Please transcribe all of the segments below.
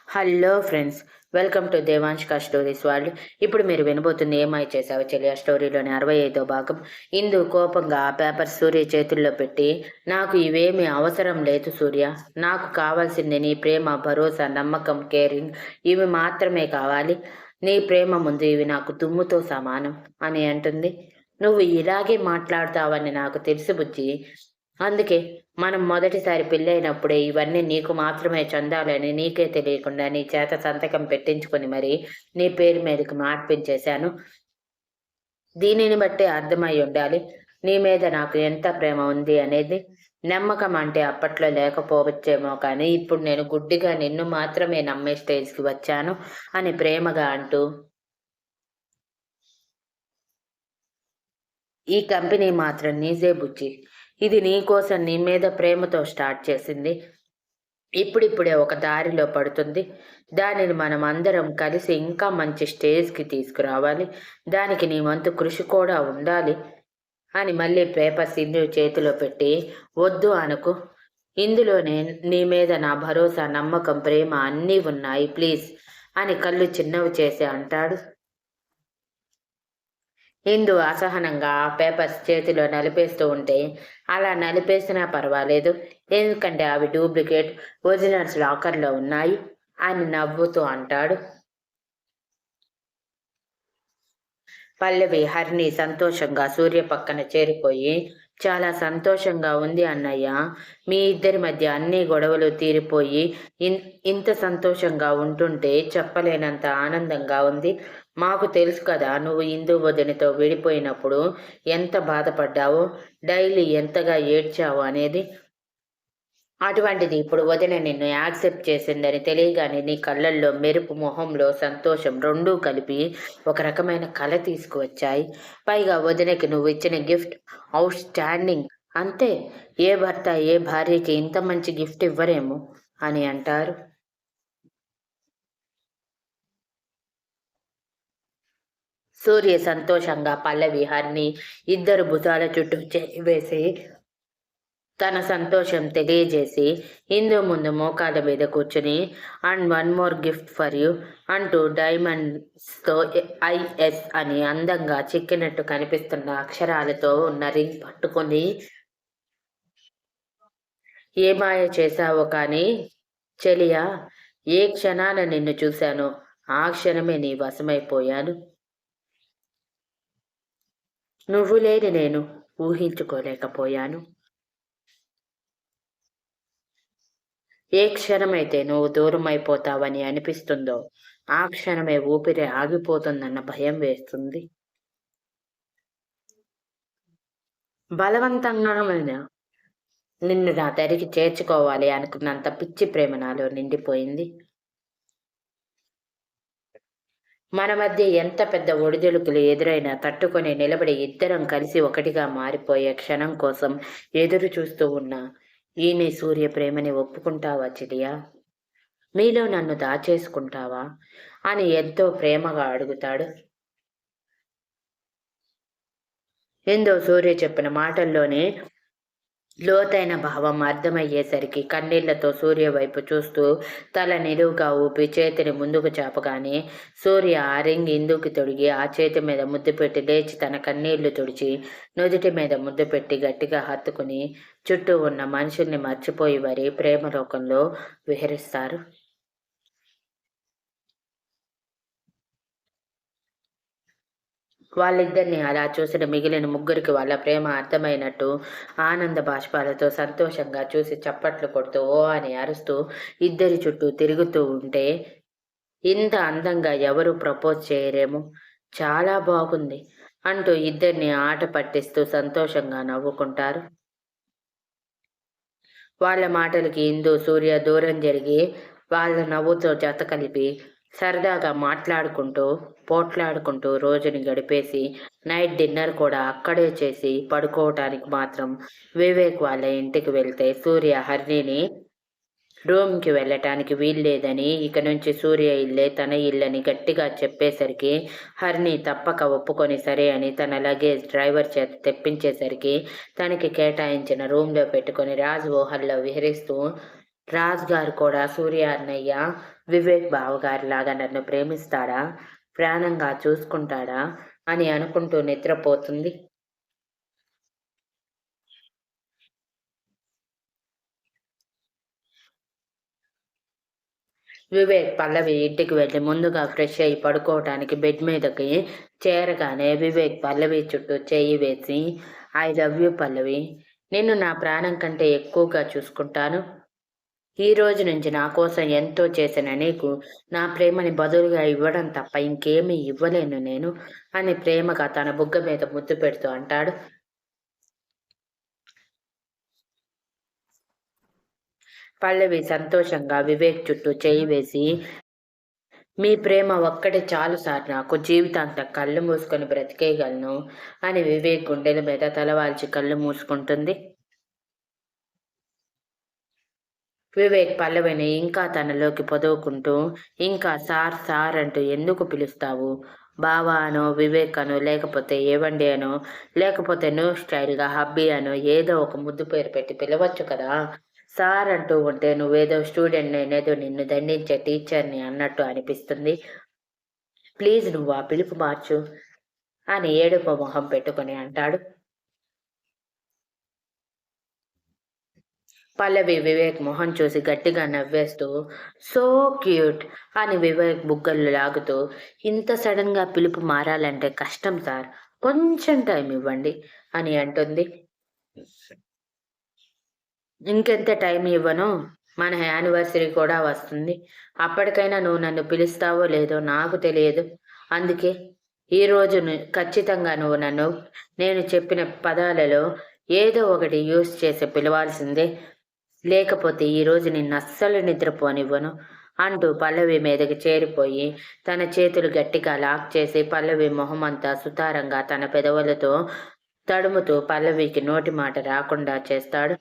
Hello friends, welcome to దేవాంష్క stories world. ఇప్పుడు మీరు వినబోతుంది ఏమై చేసావో చెల్లి స్టోరీలోని 65వ భాగం. ఇందు కోపంగా ఆ పేపర్ సూర్య చేతుల్లో పెట్టి, నాకు ఇవేమీ అవసరం లేదు సూర్య, నాకు కావాల్సింది నీ ప్రేమ, భరోసా, నమ్మకం, కేరింగ్, ఇవి మాత్రమే కావాలి. నీ ప్రేమ ముందు ఇవి నాకు దుమ్ముతో సమానం అని అంటుంది. నువ్వు ఇలాగే మాట్లాడతావని నాకు తెలుసు బుజ్జి, అందుకే మనం మొదటిసారి పెళ్ళైనప్పుడే ఇవన్నీ నీకు మాత్రమే చెందాలని నీకే తెలియకుండా నీ చేత సంతకం పెట్టించుకొని మరి నీ పేరు మీదకి మార్పించేశాను. దీనిని బట్టే అర్థమై ఉండాలి నీ మీద నాకు ఎంత ప్రేమ ఉంది అనేది. నమ్మకం అంటే అప్పట్లో లేకపోవచ్చేమో కానీ ఇప్పుడు నేను గుడ్డిగా నిన్ను మాత్రమే నమ్మే స్టేజ్కి వచ్చాను అని ప్రేమగా అంటూ, ఈ కంపెనీ మాత్రం నీజే బుజ్జి, ఇది నీ కోసం నీ మీద ప్రేమతో స్టార్ట్ చేసింది. ఇప్పుడిప్పుడే ఒక దారిలో పడుతుంది. దానిని మనం అందరం కలిసి ఇంకా మంచి స్టేజ్కి తీసుకురావాలి. దానికి నీ వంతు కృషి కూడా ఉండాలి అని మళ్ళీ పేపర్ సింధు చేతిలో పెట్టి, వద్దు అనకు, ఇందులోనే నీ మీద నా భరోసా, నమ్మకం, ప్రేమ అన్నీ ఉన్నాయి, ప్లీజ్ అని కళ్ళు చిన్నవి చేసి అంటాడు. ఇందు అసహనంగా ఆ పేపర్స్ చేతిలో నలిపేస్తూ ఉంటే, అలా నలిపేసినా పర్వాలేదు, ఎందుకంటే అవి డూప్లికేట్, ఒరిజినల్స్ లాకర్లో ఉన్నాయి అని నవ్వుతూ అంటాడు. పల్లవి, హరిణి సంతోషంగా సూర్య పక్కన చేరిపోయి, చాలా సంతోషంగా ఉంది అన్నయ్య, మీ ఇద్దరి మధ్య అన్ని గొడవలు తీరిపోయి ఇంత సంతోషంగా ఉంటుంటే చెప్పలేనంత ఆనందంగా ఉంది. మాకు తెలుసు కదా నువ్వు ఇందు వదినతో విడిపోయినప్పుడు ఎంత బాధపడ్డావో, డైలీ ఎంతగా ఏడ్చావు అనేది. అటువంటిది ఇప్పుడు వదిన నిన్ను యాక్సెప్ట్ చేసిందని తెలియగానే నీ కళ్ళల్లో మెరుపు, మొహంలో సంతోషం రెండూ కలిపి ఒక రకమైన కళ తీసుకువచ్చాయి. పైగా వదినకి నువ్వు ఇచ్చిన గిఫ్ట్ అవుట్ స్టాండింగ్. అంతే, ఏ భర్త ఏ భార్యకి ఇంత మంచి గిఫ్ట్ ఇవ్వరేమో అని అంటారు. సూర్య సంతోషంగా పల్లవి, హరిని ఇద్దరు భుజాల చుట్టూ వేసి తన సంతోషం తెలియజేసి ఇందు ముందు మోకాళ్ళ మీద కూర్చుని, and one more gift for you అంటూ డైమండ్స్తో ఐఎస్ అని అందంగా చిక్కినట్టు కనిపిస్తున్న అక్షరాలతో ఉన్న రింగ్ పట్టుకొని, ఏ మాయ చేశావో కానీ చెలియా, ఏ క్షణాన నిన్ను చూశానో ఆ క్షణమే నీ వశమైపోయాను. నువ్వు లేని నేను ఊహించుకోలేకపోయాను. ఏ క్షణమైతే నువ్వు దూరం అయిపోతావని అనిపిస్తుందో ఆ క్షణమే ఊపిరి ఆగిపోతుందన్న భయం వేస్తుంది. బలవంతంగా నిన్ను నా దరికి చేర్చుకోవాలి అనుకున్నంత పిచ్చి ప్రేమ నాలో నిండిపోయింది. మన మధ్య ఎంత పెద్ద ఒడిదుడుకులు ఎదురైనా తట్టుకొని నిలబడి ఇద్దరం కలిసి ఒకటిగా మారిపోయే క్షణం కోసం ఎదురు చూస్తూ ఉన్నా ఈ నీ సూర్య ప్రేమని ఒప్పుకుంటావా చెలియా? మీలో నన్ను దాచేసుకుంటావా అని ఎంతో ప్రేమగా అడుగుతాడు. ఎందో సూర్య చెప్పిన మాటల్లోనే లోతైన భావం అర్థమయ్యేసరికి కన్నీళ్లతో సూర్య వైపు చూస్తూ తల నిలువుగా ఊపి చేతిని ముందుకు చాపగానే సూర్య ఆ రింగ్ ఇందుకి తొడిగి ఆ చేతి మీద ముద్దు పెట్టి లేచి తన కన్నీళ్లు తుడిచి నుదుటి మీద ముద్దు పెట్టి గట్టిగా హత్తుకుని చుట్టూ ఉన్న మనుషుల్ని మర్చిపోయి వరి ప్రేమలోకంలో విహరిస్తారు. వాళ్ళిద్దరిని అలా చూసిన మిగిలిన ముగ్గురికి వాళ్ళ ప్రేమ అర్థమైనట్టు ఆనంద బాష్పాలతో సంతోషంగా చూసి చప్పట్లు కొడుతూ ఓ అని అరుస్తూ ఇద్దరి చుట్టూ తిరుగుతూ ఉంటే, ఇంత అందంగా ఎవరు ప్రపోజ్ చేయరేమో, చాలా బాగుంది అంటూ ఇద్దరిని ఆట పట్టిస్తూ సంతోషంగా నవ్వుకుంటారు. వాళ్ళ మాటలకి ఇందు సూర్య దూరం జరిగి వాళ్ళ నవ్వుతో జత కలిపి సరదాగా మాట్లాడుకుంటూ పోట్లాడుకుంటూ రోజుని గడిపేసి నైట్ డిన్నర్ కూడా అక్కడే చేసి పడుకోవటానికి మాత్రం వివేక్ వాళ్ళ ఇంటికి వెళ్తే సూర్య హరిణిని రూమ్కి వెళ్ళటానికి వీల్లేదని, ఇక నుంచి సూర్య ఇల్లే తన ఇల్లని గట్టిగా చెప్పేసరికి హరిణి తప్పక ఒప్పుకొని సరే అని తన లగేజ్ డ్రైవర్ చేత తెప్పించేసరికి తనకి కేటాయించిన రూమ్లో పెట్టుకొని రాజ్ ఊహల్లో విహరిస్తూ, రాజ్ గారు కూడా సూర్య అన్నయ్య వివేక్ బావగారిలాగా నన్ను ప్రేమిస్తాడా, ప్రాణంగా చూసుకుంటాడా అని అనుకుంటూ నిద్రపోతుంది. వివేక్ పల్లవి ఇంటికి వెళ్ళి ముందుగా ఫ్రెష్ అయ్యి పడుకోవటానికి బెడ్ మీదకి చేరగానే వివేక్ పల్లవి చుట్టూ చెయ్యి వేసి, ఐ లవ్ యూ పల్లవి, నిన్ను నా ప్రాణం కంటే ఎక్కువగా చూసుకుంటాను. ఈ రోజు నుంచి నా కోసం ఎంతో చేసిన నీకు నా ప్రేమని బదులుగా ఇవ్వడం తప్ప ఇంకేమీ ఇవ్వలేను నేను అని ప్రేమగా తన బుగ్గ మీద ముద్దు పెడుతూ అంటాడు. పల్లవి సంతోషంగా వివేక్ చుట్టూ చేయి వేసి, మీ ప్రేమ ఒక్కటే చాలు సార్, నాకు జీవితాంతం కళ్ళు మూసుకొని బ్రతికేయగలను అని వివేక్ గుండెల మీద తలవాల్చి కళ్ళు మూసుకుంటుంది. వివేక్ పల్లవిని ఇంకా తనలోకి పొదువుకుంటూ, ఇంకా సార్ సార్ అంటూ ఎందుకు పిలుస్తావు? బావా అనో, వివేక్ అనో, లేకపోతే ఏవండి అనో, లేకపోతే న్యూ స్టైల్గా హబ్బీ అనో ఏదో ఒక ముద్దు పేరు పెట్టి పిలవచ్చు కదా. సార్ అంటూ ఉంటే నువ్వేదో స్టూడెంట్, నేనేదో నిన్ను దండించే టీచర్ని అన్నట్టు అనిపిస్తుంది. ప్లీజ్ నువ్వు ఆ పిలుపు మార్చు అని ఏడుపు మొహం పెట్టుకుని అంటాడు. పల్లవి వివేక్ మొహం చూసి గట్టిగా నవ్వేస్తూ, సో క్యూట్ అని వివేక్ బుగ్గలు లాగుతూ, ఇంత సడన్గా పిలుపు మారాలంటే కష్టం సార్, కొంచెం టైం ఇవ్వండి అని అంటుంది. ఇంకెంత టైం ఇవ్వను, మన యానివర్సరీ కూడా వస్తుంది. అప్పటికైనా నువ్వు నన్ను పిలుస్తావో లేదో నాకు తెలియదు. అందుకే ఈరోజు ఖచ్చితంగా నువ్వు నన్ను నేను చెప్పిన పదాలలో ఏదో ఒకటి యూస్ చేసి పిలవాల్సిందే. లేకపోతే ఈరోజు నిన్నస్సలు నిద్రపోనివ్వను అంటూ పల్లవి మీదకి చేరిపోయి తన చేతులు గట్టిగా లాక్ చేసి పల్లవి మొహమంతా సుతారంగా తన పెదవులతో తడుముతూ పల్లవికి నోటి మాట రాకుండా చేస్తాడు.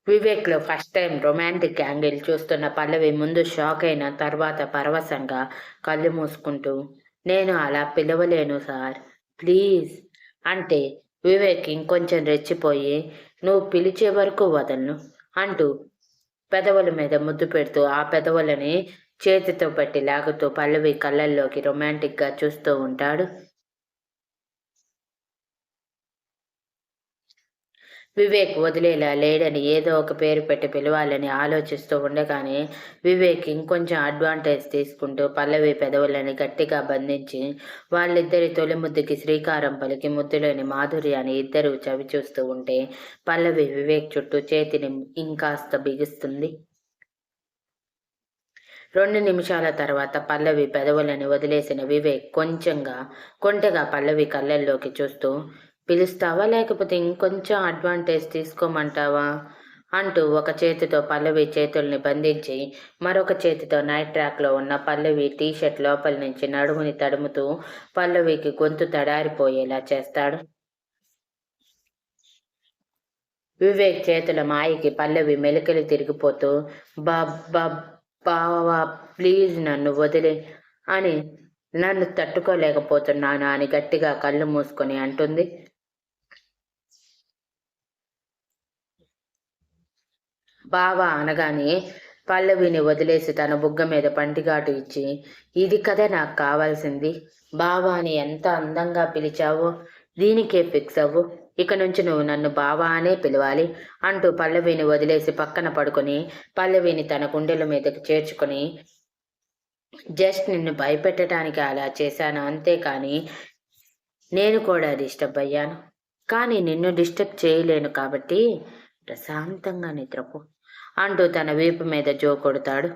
వివేక్లో ఫస్ట్ టైం రొమాంటిక్ యాంగిల్ చూస్తున్న పల్లవి ముందు షాక్ అయిన తర్వాత పరవశంగా కళ్ళు మూసుకుంటూ, నేను అలా పిలవలేను సార్, ప్లీజ్ అంటే వివేక్ ఇంకొంచెం రెచ్చిపోయి, నువ్వు పిలిచే వరకు వదలను అంటూ పెదవుల మీద ముద్దు పెడుతూ ఆ పెదవులని చేతితో పట్టి లాగుతూ పల్లవి కళ్ళల్లోకి రొమాంటిక్గా చూస్తూ ఉంటాడు. వివేక్ వదిలేలా లేడని ఏదో ఒక పేరు పెట్టి పిలవాలని ఆలోచిస్తూ ఉండగానే వివేక్ ఇంకొంచెం అడ్వాంటేజ్ తీసుకుంటూ పల్లవి పెదవులని గట్టిగా బంధించి వాళ్ళిద్దరి తొలి ముద్దుకి శ్రీకారం పలికి ముద్దులోని మాధుర్యాన్ని ఇద్దరూ చవి చూస్తూ ఉంటే పల్లవి వివేక్ చుట్టూ చేతిని ఇంకాస్త బిగిస్తుంది. 2 నిమిషాల తర్వాత పల్లవి పెదవులని వదిలేసిన వివేక్ కొంటెగా పల్లవి కళ్ళల్లోకి చూస్తూ, పిలుస్తావా లేకపోతే ఇంకొంచెం అడ్వాంటేజ్ తీసుకోమంటావా అంటూ ఒక చేతితో పల్లవి చేతుల్ని బంధించి మరొక చేతితో నైట్ ట్రాక్లో ఉన్న పల్లవి టీషర్ట్ లోపల నుంచి నడుముని తడుముతూ పల్లవికి గొంతు తడారిపోయేలా చేస్తాడు. వివేక్ చేతుల మాయకి పల్లవి మెలికలు తిరిగిపోతూ, బావా ప్లీజ్ నన్ను వదిలే అని, నన్ను తట్టుకోలేకపోతున్నాను అని గట్టిగా కళ్ళు మూసుకొని అంటుంది. బావా అనగానే పల్లవిని వదిలేసి తన బుగ్గ మీద పంటిగాటు ఇచ్చి, ఇది కదా నాకు కావాల్సింది, బావా అని ఎంత అందంగా పిలిచావో, దీనికే ఫిక్స్ అవ్వు, ఇక నుంచి నువ్వు నన్ను బావా అనే పిలవాలి అంటూ పల్లవిని వదిలేసి పక్కన పడుకొని పల్లవిని తన గుండెల మీదకి చేర్చుకొని, జస్ట్ నిన్ను భయపెట్టడానికి అలా చేశాను అంతేకాని నేను కూడా డిస్టర్బ్ అయ్యాను, కానీ నిన్ను డిస్టర్బ్ చేయలేను కాబట్టి ప్రశాంతంగా నిద్రపో అంటూ తన వీపు మీద జో కొడతాడు.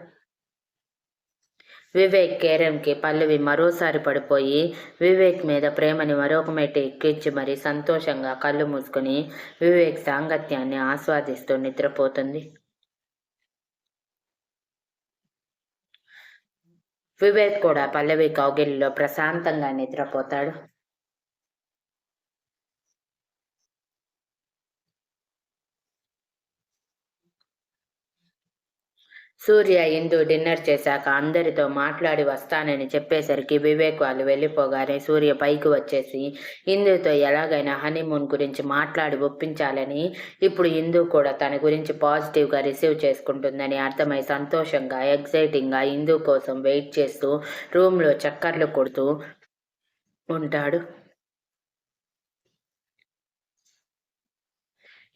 వివేక్ కేరంకి పల్లవి మరోసారి పడిపోయి వివేక్ మీద ప్రేమని మరొక మెట్టు ఎక్కించి మరీ సంతోషంగా కళ్ళు మూసుకుని వివేక్ సాంగత్యాన్ని ఆస్వాదిస్తూ నిద్రపోతుంది. వివేక్ కూడా పల్లవి కౌగిలిలో ప్రశాంతంగా నిద్రపోతాడు. సూర్య ఇందు డిన్నర్ చేశాక అందరితో మాట్లాడి వస్తానని చెప్పేసరికి వివేక్ వాళ్ళు వెళ్ళిపోగానే సూర్య పైకి వచ్చేసి ఇందుతో ఎలాగైనా హనీమూన్ గురించి మాట్లాడి ఒప్పించాలని ఇప్పుడు ఇందు కూడా తన గురించి పాజిటివ్గా రిసీవ్ చేసుకుంటుందని అర్థమై సంతోషంగా ఎగ్జైటింగ్గా ఇందు కోసం వెయిట్ చేస్తూ రూమ్లో చక్కర్లు కొడుతూ ఉంటాడు.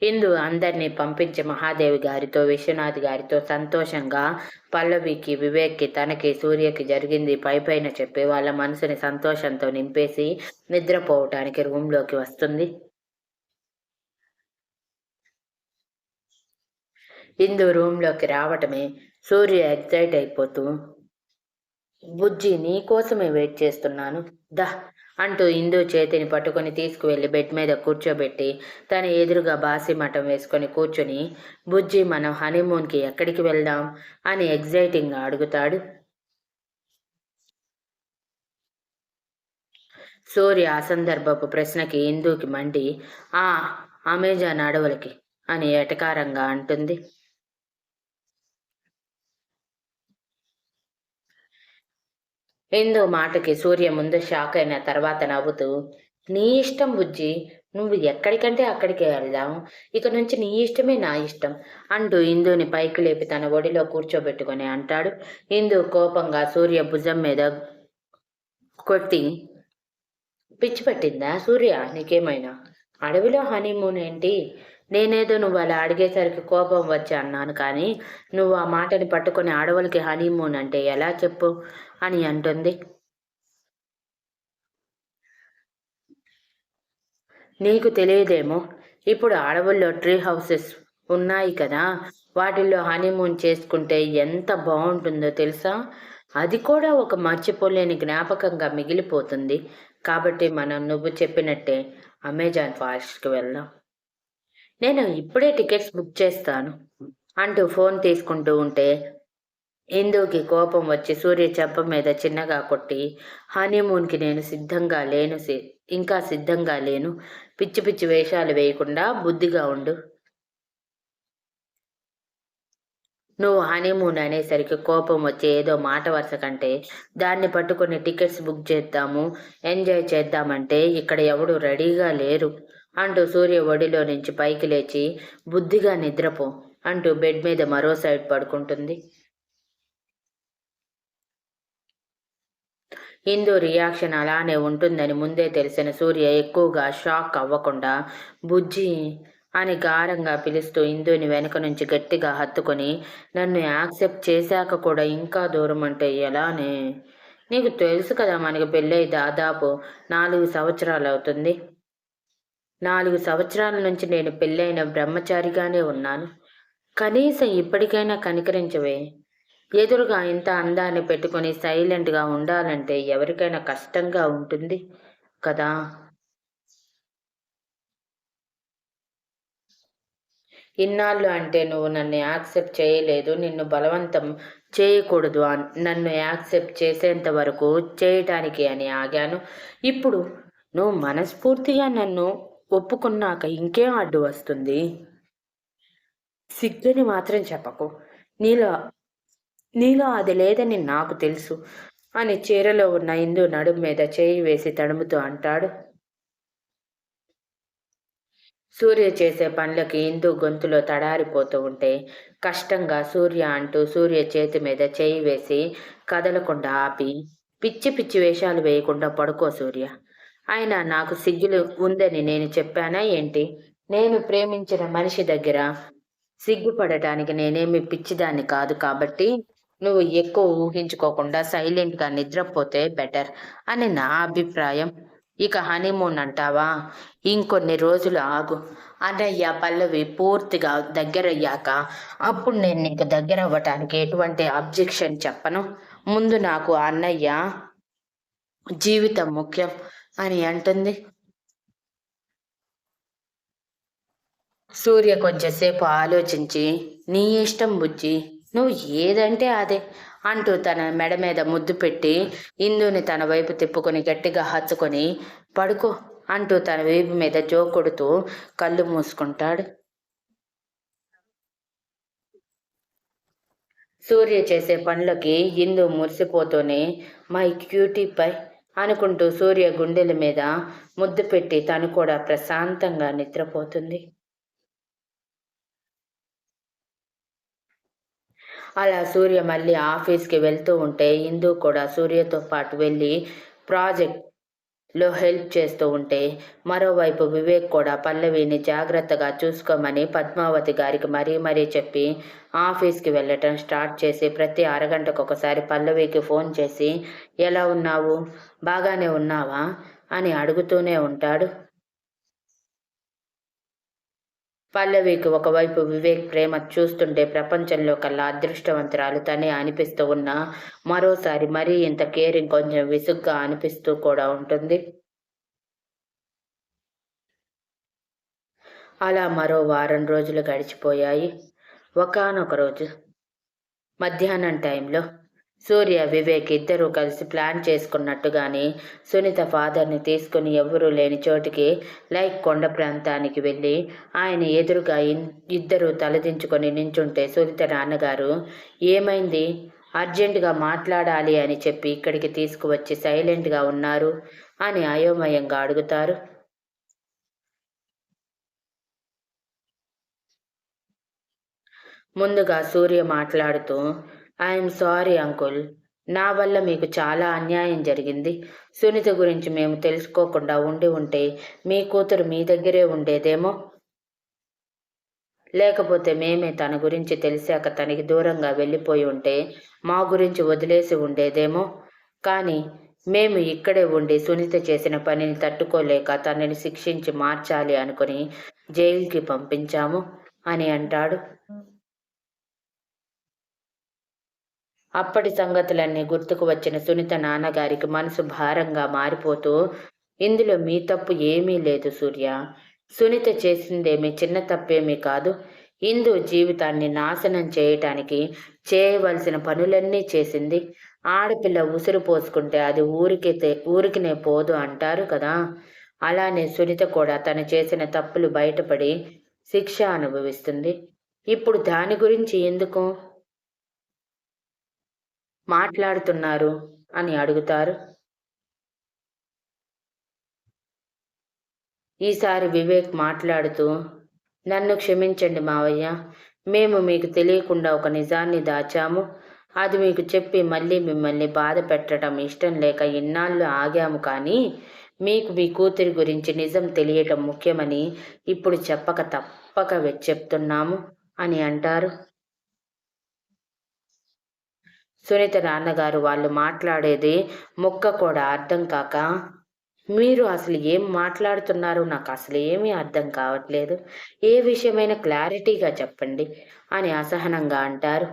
ఇందు అందరినీ పంపించి మహాదేవి గారితో విశ్వనాథ్ గారితో సంతోషంగా పల్లవికి వివేక్కి తనకి సూర్యకి జరిగింది పైపైన చెప్పి వాళ్ళ మనసుని సంతోషంతో నింపేసి నిద్రపోవటానికి రూమ్లోకి వస్తుంది. ఇందు రూమ్లోకి రావటమే సూర్య ఎగ్జైట్ అయిపోతూ, బుజ్జి నీ కోసమే వెయిట్ చేస్తున్నాను దా అంటూ ఇందు చేతిని పట్టుకొని తీసుకువెళ్ళి బెడ్ మీద కూర్చోబెట్టి తన ఎదురుగా బాసి మఠం వేసుకొని కూర్చుని, బుజ్జి మనం హనీమూన్కి ఎక్కడికి వెళ్దాం అని ఎగ్జైటింగ్గా అడుగుతాడు. సూర్య అసందర్భపు ప్రశ్నకి ఇందుకి మండి ఆ అమెజాన్ అడవులకి అని ఎటకారంగా అంటుంది. ఇందు మాటకి సూర్య ముందు షాక్ అయిన తర్వాత నవ్వుతూ, నీ ఇష్టం బుజ్జి, నువ్వు ఎక్కడికంటే అక్కడికే వెళ్దాం, ఇక నుంచి నీ ఇష్టమే నా ఇష్టం అంటూ ఇందుని పైకి లేపి తన ఒడిలో కూర్చోబెట్టుకొని అంటాడు. ఇందు కోపంగా సూర్య భుజం మీద కొట్టి, పిచ్చి పట్టిందా సూర్య నీకేమైనా? అడవిలో హనీమూన్ ఏంటి? నేనేదో నువ్వు అలా అడిగేసరికి కోపం వచ్చి అన్నాను, కానీ నువ్వు ఆ మాటని పట్టుకొని అడవులకి హనీమూన్ అంటే ఎలా చెప్పు అని అంటుంది. నీకు తెలియదేమో, ఇప్పుడు అడవుల్లో ట్రీ హౌసెస్ ఉన్నాయి కదా, వాటిల్లో హనీమూన్ చేసుకుంటే ఎంత బాగుంటుందో తెలుసా? అది కూడా ఒక మర్చిపోలేని జ్ఞాపకంగా మిగిలిపోతుంది. కాబట్టి మనం నువ్వు చెప్పినట్టే అమెజాన్ ఫారెస్ట్కి వెళ్దాం. నేను ఇప్పుడే టికెట్స్ బుక్ చేస్తాను అంటూ ఫోన్ తీసుకుంటూ ఉంటే ఇందుకి కోపం వచ్చి సూర్య చెంప మీద చిన్నగా కొట్టి, హనీమూన్కి నేను సిద్ధంగా లేను, ఇంకా సిద్ధంగా లేను, పిచ్చి పిచ్చి వేషాలు వేయకుండా బుద్ధిగా ఉండు. నువ్వు హనీమూన్ అనేసరికి కోపం వచ్చి ఏదో మాట వరుస కంటే దాన్ని పట్టుకొని టికెట్స్ బుక్ చేద్దాము, ఎంజాయ్ చేద్దామంటే ఇక్కడ ఎవడు రెడీగా లేరు అంటూ సూర్య ఒడిలో నుంచి పైకి లేచి బుద్ధిగా నిద్రపో అంటూ బెడ్ మీద మరో సైడ్ పడుకుంటుంది. ఇందు రియాక్షన్ అలానే ఉంటుందని ముందే తెలిసిన సూర్య ఎక్కువగా షాక్ అవ్వకుండా బుజ్జి అని గారంగా పిలుస్తూ ఇందుని వెనక నుంచి గట్టిగా హత్తుకొని, నన్ను యాక్సెప్ట్ చేశాక కూడా ఇంకా దూరం అంటే ఎలానే? నీకు తెలుసు కదా మనకి పెళ్ళై దాదాపు 4 సంవత్సరాలు అవుతుంది. 4 సంవత్సరాల నుంచి నేను పెళ్ళైన బ్రహ్మచారిగానే ఉన్నాను. కనీసం ఇప్పటికైనా కనికరించవే. ఎదురుగా ఇంత అందాన్ని పెట్టుకొని సైలెంట్గా ఉండాలంటే ఎవరికైనా కష్టంగా ఉంటుంది కదా. ఇన్నాళ్ళు అంటే నువ్వు నన్ను యాక్సెప్ట్ చేయలేదు, నిన్ను బలవంతం చేయకూడదు, నన్ను యాక్సెప్ట్ చేసేంత వరకు చేయటానికి అని ఆగాను. ఇప్పుడు నువ్వు మనస్ఫూర్తిగా నన్ను ఒప్పుకున్నాక ఇంకేం అడ్డు వస్తుంది? సిగ్గని మాత్రం చెప్పకు. నీలో నీలో అది లేదని నాకు తెలుసు అని చీరలో ఉన్న ఇందు నడుం మీద చేయి వేసి తడుముతూ అంటాడు. సూర్య చేసే పనులకి ఇందు గొంతులో తడారిపోతూ ఉంటే కష్టంగా సూర్య అంటూ సూర్య చేతి మీద చేయి వేసి కదలకుండా ఆపి, పిచ్చి పిచ్చి వేషాలు వేయకుండా పడుకో సూర్య. ఆయన నాకు సిగ్గులు ఉందని నేను చెప్పానా ఏంటి? నేను ప్రేమించిన మనిషి దగ్గర సిగ్గుపడటానికి నేనేమి పిచ్చిదాన్ని కాదు, కాబట్టి నువ్వు ఎక్కువ ఊహించుకోకుండా సైలెంట్గా నిద్రపోతే బెటర్ అని నా అభిప్రాయం. ఇక హనీమూన్ అంటావా, ఇంకొన్ని రోజులు ఆగు. అన్నయ్య పల్లవి పూర్తిగా దగ్గరయ్యాక అప్పుడు నేను నీకు దగ్గర అవ్వటానికి ఎటువంటి అబ్జెక్షన్ చెప్పను. ముందు నాకు అన్నయ్య జీవితం ముఖ్యం అని అంటుంది. సూర్య కొంచెంసేపు ఆలోచించి, నీ ఇష్టం బుజ్జి, నువ్వు ఏదంటే అదే అంటూ తన మెడ మీద ముద్దు పెట్టి ఇందుని తన వైపు తిప్పుకొని గట్టిగా హత్తుకొని, పడుకో అంటూ తన వీపు మీద జోకొడుతూ కళ్ళు మూసుకుంటాడు. సూర్య చేసే పనులకి ఇందు మురిసిపోతూనే మై క్యూటీ పై అనుకుంటూ సూర్య గుండెల మీద ముద్దు పెట్టి తను కూడా ప్రశాంతంగా నిద్రపోతుంది. అలా సూర్య మళ్ళీ ఆఫీస్కి వెళ్తూ ఉంటే ఇందు కూడా సూర్యతో పాటు వెళ్ళి ప్రాజెక్ట్లో హెల్ప్ చేస్తూ ఉంటే మరోవైపు వివేక్ కూడా పల్లవిని జాగ్రత్తగా చూసుకోమని పద్మావతి గారికి మరీ మరీ చెప్పి ఆఫీస్కి వెళ్ళటం స్టార్ట్ చేసి ప్రతి అరగంటకు ఒకసారి పల్లవికి ఫోన్ చేసి ఎలా ఉన్నావు, బాగానే ఉన్నావా అని అడుగుతూనే ఉంటాడు. పల్లవికి ఒకవైపు వివేక్ ప్రేమ చూస్తుంటే ప్రపంచంలో కల్లా అదృష్టవంతురాలు తనే అనిపిస్తూ ఉన్నా మరోసారి మరీ ఇంత కేరింగ్ కొంచెం విసుగ్గా అనిపిస్తూ కూడా ఉంటుంది. అలా మరో వారం రోజులు గడిచిపోయాయి. ఒకానొక రోజు మధ్యాహ్నం టైంలో సూర్య, వివేక్ ఇద్దరూ కలిసి ప్లాన్ చేసుకున్నట్టుగానే సునీత ఫాదర్ని తీసుకుని ఎవ్వరూ లేని చోటికి లైక్ కొండ ప్రాంతానికి వెళ్ళి ఆయన ఎదురుగా ఇద్దరూ తలదించుకొని నించుంటే సునీత నాన్నగారు ఏమైంది, అర్జెంటుగా మాట్లాడాలి అని చెప్పి ఇక్కడికి తీసుకువచ్చి సైలెంట్గా ఉన్నారు అని అయోమయంగా అడుగుతారు. ముందుగా సూర్య మాట్లాడుతూ ఐఎమ్ సారీ అంకుల్, నా వల్ల మీకు చాలా అన్యాయం జరిగింది. సునీత గురించి మేము తెలుసుకోకుండా ఉండి ఉంటే మీ కూతురు మీ దగ్గరే ఉండేదేమో, లేకపోతే మేమే తన గురించి తెలిసాక తనకి దూరంగా వెళ్ళిపోయి ఉంటే మా గురించి వదిలేసి ఉండేదేమో. కానీ మేము ఇక్కడే ఉండి సునీత చేసిన పనిని తట్టుకోలేక తనని శిక్షించి మార్చాలి అనుకుని జైలుకి పంపించాము అని అంటాడు. అప్పటి సంగతులన్నీ గుర్తుకు వచ్చిన సునీత నాన్నగారికి మనసు భారంగా మారిపోతూ ఇందులో మీ తప్పు ఏమీ లేదు సూర్య, సునీత చేసిందేమీ చిన్న తప్పేమీ కాదు. ఇందు జీవితాన్ని నాశనం చేయటానికి చేయవలసిన పనులన్నీ చేసింది. ఆడపిల్ల ఉసురు పోసుకుంటే అది ఊరికినే పోదు అంటారు కదా, అలానే సునీత కూడా తను చేసిన తప్పులు బయటపడి శిక్ష అనుభవిస్తుంది. ఇప్పుడు దాని గురించి ఎందుకు మాట్లాడుతున్నారు అని అడుగుతారు. ఈసారి వివేక్ మాట్లాడుతూ నన్ను క్షమించండి మావయ్య, మేము మీకు తెలియకుండా ఒక నిజాన్ని దాచాము. అది మీకు చెప్పి మళ్ళీ మిమ్మల్ని బాధ పెట్టడం ఇష్టం లేక ఇన్నాళ్ళు ఆగాము. కానీ మీకు మీ కూతురి గురించి నిజం తెలియటం ముఖ్యమని ఇప్పుడు తప్పక చెప్తున్నాము అని అంటారు. సునీత నాన్నగారు వాళ్ళు మాట్లాడేది ముక్క కూడా అర్థం కాక మీరు అసలు ఏం మాట్లాడుతున్నారో నాకు అసలు ఏమీ అర్థం కావట్లేదు, ఏ విషయమైనా క్లారిటీగా చెప్పండి అని అసహనంగా అంటారు.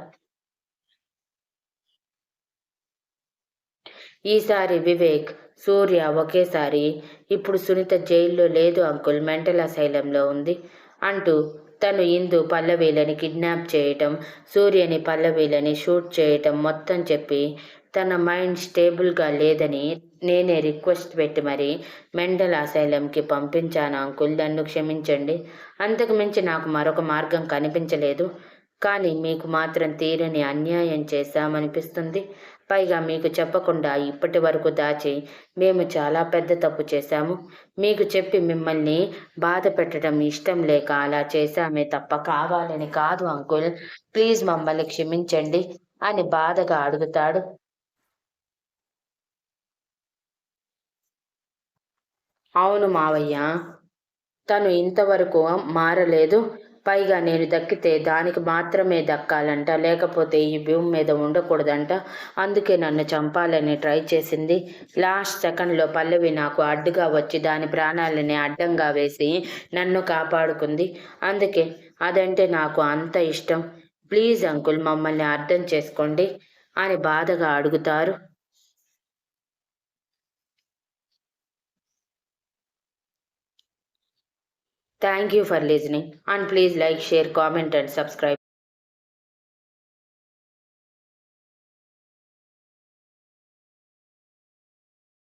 ఈసారి వివేక్, సూర్య ఒకేసారి ఇప్పుడు సునీత జైల్లో లేదు అంకుల్, మెంటల్ అసైలంలో ఉంది అంటూ తను ఇందు పల్లవీలని కిడ్నాప్ చేయటం, సూర్యని పల్లవీలని షూట్ చేయటం మొత్తం చెప్పి తన మైండ్ స్టేబుల్గా లేదని నేనే రిక్వెస్ట్ పెట్టి మరి మెంటల్ అసైలంకి పంపించాను అంకుల్, నన్ను క్షమించండి. అంతకు మించి నాకు మరొక మార్గం కనిపించలేదు. కానీ మీకు మాత్రం తీరని అన్యాయం చేశామనిపిస్తుంది. పైగా మీకు చెప్పకుండా ఇప్పటి వరకు దాచి మేము చాలా పెద్ద తప్పు చేశాము. మీకు చెప్పి మిమ్మల్ని బాధ పెట్టడం ఇష్టం లేక అలా చేశామే తప్ప కావాలని కాదు అంకుల్, ప్లీజ్ మమ్మల్ని క్షమించండి అని బాధగా అడుగుతాడు. అవును మావయ్య, తను ఇంతవరకు మారలేదు. పైగా నేను దక్కితే దానికి మాత్రమే దక్కాలంట, లేకపోతే ఈ భూమి మీద ఉండకూడదంట. అందుకే నన్ను చంపాలని ట్రై చేసింది. లాస్ట్ సెకండ్లో పల్లవి నాకు అడ్డుగా వచ్చి దాని ప్రాణాలని అడ్డంగా వేసి నన్ను కాపాడుకుంది. అందుకే అదంటే నాకు అంత ఇష్టం. ప్లీజ్ అంకుల్, మమ్మల్ని అర్థం చేసుకోండి అని బాధగా అడుగుతారు. Thank you for listening, and please like, share, comment and subscribe.